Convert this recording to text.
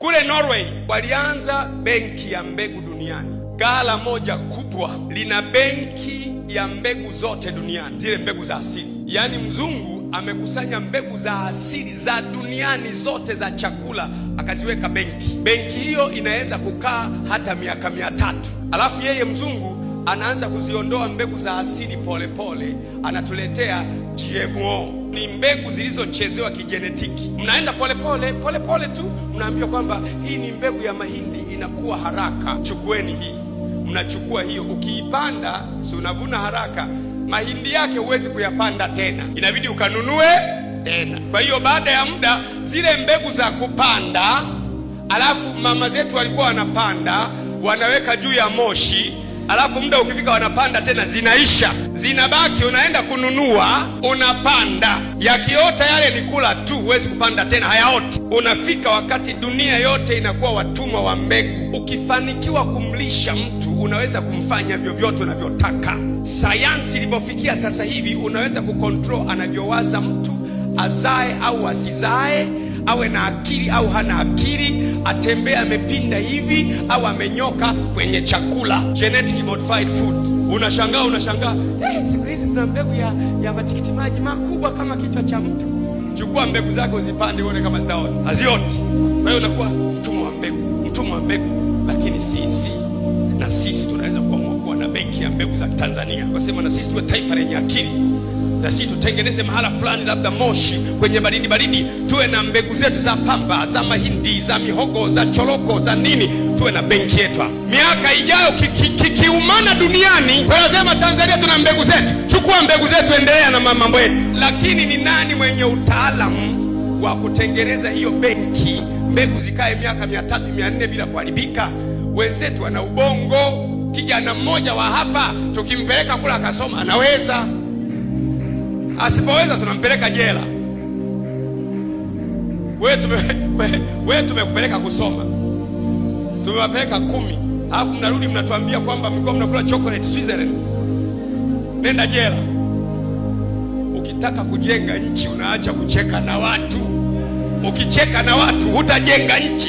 Kule Norway walianza benki ya mbegu duniani. Ghala moja kubwa lina benki ya mbegu zote duniani, zile mbegu za asili. Yaani mzungu amekusanya mbegu za asili za duniani zote za chakula, akaziweka benki. Benki hiyo inaweza kukaa hata miaka 300. Alafu yeye mzungu anaanza kuziondoa mbegu za asili polepole, anatuletea GMO. Ni mbegu zilizochezewa kijenetiki. Mnaenda polepole tu, mnaambiwa kwamba hii ni mbegu ya mahindi, inakuwa haraka, chukueni hii. Mnachukua hiyo, ukiipanda si unavuna haraka, mahindi yake huwezi kuyapanda tena, inabidi ukanunue tena. Kwa hiyo baada ya muda zile mbegu za kupanda, alafu mama zetu walikuwa wanapanda, wanaweka juu ya moshi, alafu muda ukifika wanapanda tena, zinaisha, zinabaki, unaenda kununua, unapanda. Yakiota yale ni kula tu, huwezi kupanda tena, hayaoti. Unafika wakati dunia yote inakuwa watumwa wa mbegu. Ukifanikiwa kumlisha mtu, unaweza kumfanya vyovyote unavyotaka. Sayansi ilipofikia sasa hivi, unaweza kukontrol anavyowaza mtu, azae au asizae, awe na akili au hana akili, atembea amepinda hivi au amenyoka kwenye chakula. Genetic modified food. Unashangaa, siku hizi tuna mbegu ya matikiti maji makubwa kama kichwa cha mtu. Chukua mbegu zako uzipande, uone kama zitaota. Hazioti. Kwa hiyo unakuwa mtumwa wa mbegu. Lakini sisi tunaweza kuwa na benki ya mbegu za Tanzania. Kwa sema na sisi tuwe taifa lenye akili. Na sisi tutengeneze mahala fulani, labda Moshi, kwenye baridi, tuwe na mbegu zetu za pamba, za mahindi, za mihogo, za choroko, za nini, tuwe na benki yetu. Miaka ijayo kikiumana duniani, kwa nasema Tanzania tuna mbegu zetu. Chukua mbegu zetu, endelea na mambo yetu. Lakini ni nani mwenye utaalamu wa kutengeneza hiyo benki, mbegu zikae miaka 300, 400 bila kuharibika? Wenzetu wana ubongo. Kijana mmoja wa hapa tukimpeleka kula akasoma, anaweza. Asipoweza tunampeleka jela. Wewe tumekupeleka kusoma, tumewapeleka 10, alafu mnarudi mnatuambia kwamba mlikuwa mnakula chocolate Switzerland. Nenda jela. Ukitaka kujenga nchi unaacha kucheka na watu. Ukicheka na watu hutajenga nchi.